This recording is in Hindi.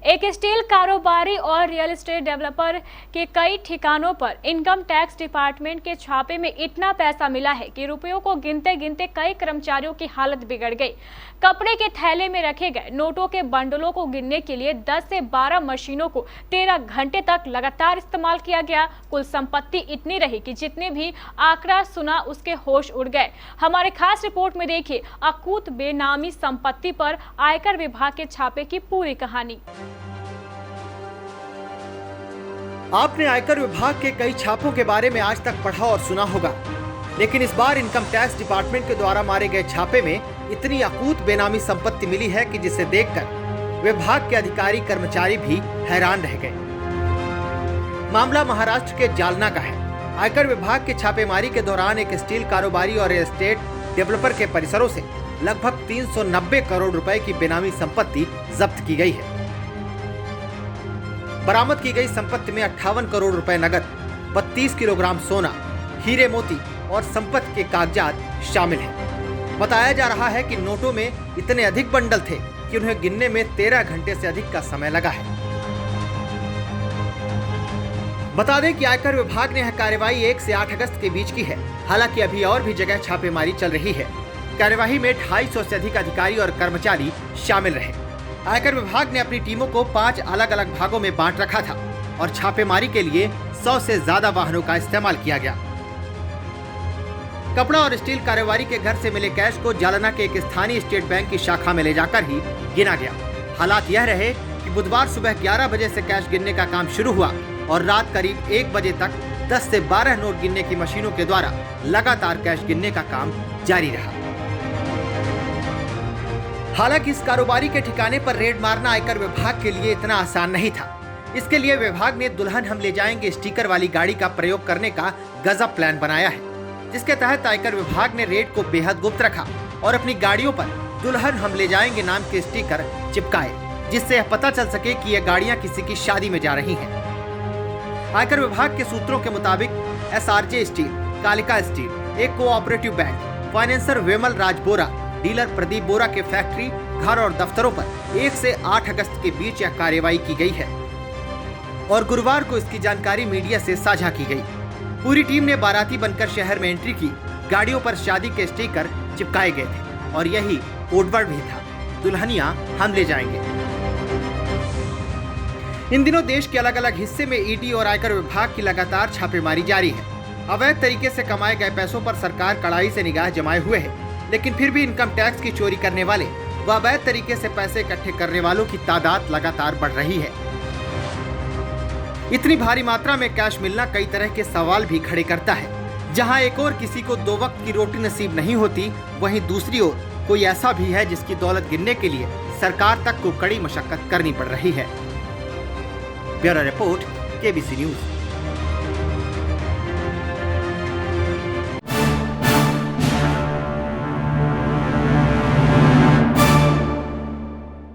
एक स्टील कारोबारी और रियल एस्टेट डेवलपर के कई ठिकानों पर इनकम टैक्स डिपार्टमेंट के छापे में इतना पैसा मिला है कि रुपयों को गिनते गिनते कई कर्मचारियों की हालत बिगड़ गई। कपड़े के थैले में रखे गए नोटों के बंडलों को गिनने के लिए 10 से 12 मशीनों को 13 घंटे तक लगातार इस्तेमाल किया गया। कुल संपत्ति इतनी रही कि जितने भी आंकड़ा सुना उसके होश उड़ गए। हमारे खास रिपोर्ट में देखिए अकूत बेनामी संपत्ति पर आयकर विभाग के छापे की पूरी कहानी। आपने आयकर विभाग के कई छापों के बारे में आज तक पढ़ा और सुना होगा, लेकिन इस बार इनकम टैक्स डिपार्टमेंट के द्वारा मारे गए छापे में इतनी अकूत बेनामी संपत्ति मिली है कि जिसे देखकर विभाग के अधिकारी कर्मचारी भी हैरान रह गए। मामला महाराष्ट्र के जालना का है। आयकर विभाग के छापेमारी के दौरान एक स्टील कारोबारी और रियल एस्टेट डेवलपर के परिसरों से लगभग 390 करोड़ रुपए की बेनामी संपत्ति जब्त की गई है। बरामद की गई संपत्ति में 58 करोड़ रुपए नकद, 32 किलोग्राम सोना, हीरे मोती और संपत्ति के कागजात शामिल हैं। बताया जा रहा है कि नोटों में इतने अधिक बंडल थे कि उन्हें गिनने में 13 घंटे से अधिक का समय लगा है। बता दें कि आयकर विभाग ने यह कार्रवाई 1 से 8 अगस्त के बीच की है। हालांकि अभी और भी जगह छापेमारी चल रही है। कार्यवाही में 250 से अधिक अधिकारी और कर्मचारी शामिल रहे। आयकर विभाग ने अपनी टीमों को 5 अलग अलग भागों में बांट रखा था और छापेमारी के लिए 100 से ज्यादा वाहनों का इस्तेमाल किया गया। कपड़ा और स्टील कारोबारी के घर से मिले कैश को जालना के एक स्थानीय स्टेट बैंक की शाखा में ले जाकर ही गिना गया। हालात यह रहे कि बुधवार सुबह 11 बजे से कैश गिनने का काम शुरू हुआ और रात करीब 1 बजे तक 10 से 12 नोट गिनने की मशीनों के द्वारा लगातार कैश गिनने का काम जारी रहा। हालांकि इस कारोबारी के ठिकाने पर रेड मारना आयकर विभाग के लिए इतना आसान नहीं था। इसके लिए विभाग ने दुल्हन हम ले जाएंगे स्टिकर वाली गाड़ी का प्रयोग करने का गजब प्लान बनाया है, जिसके तहत आयकर विभाग ने रेड को बेहद गुप्त रखा और अपनी गाड़ियों पर दुल्हन हम ले जाएंगे नाम के स्टिकर चिपकाए, जिससे यह पता चल सके कि यह गाड़ियां किसी की शादी में जा रही हैं। आयकर विभाग के सूत्रों के मुताबिक SRJ स्टील, कालिका स्टील, एक कोऑपरेटिव बैंक, फाइनेंसर विमल राज बोरा, डीलर प्रदीप बोरा के फैक्ट्री, घर और दफ्तरों पर 1 से 8 अगस्त के बीच यह कार्रवाई की गई है और गुरुवार को इसकी जानकारी मीडिया से साझा की गई। पूरी टीम ने बाराती बनकर शहर में एंट्री की। गाड़ियों पर शादी के स्टिकर चिपकाए गए थे और यही कोडवर्ड भी था, दुल्हनिया हम ले जाएंगे। इन दिनों देश के अलग अलग हिस्से में ईडी और आयकर विभाग की लगातार छापेमारी जारी है। अवैध तरीके से कमाए गए पैसों पर सरकार कड़ाई से निगाह जमाए हुए है, लेकिन फिर भी इनकम टैक्स की चोरी करने वाले व अवैध तरीके से पैसे इकट्ठे करने वालों की तादाद लगातार बढ़ रही है। इतनी भारी मात्रा में कैश मिलना कई तरह के सवाल भी खड़े करता है। जहां एक और किसी को 2 वक्त की रोटी नसीब नहीं होती, वहीं दूसरी ओर कोई ऐसा भी है जिसकी दौलत गिनने के लिए सरकार तक को कड़ी मशक्कत करनी पड़ रही है। Bureau report, KBC news.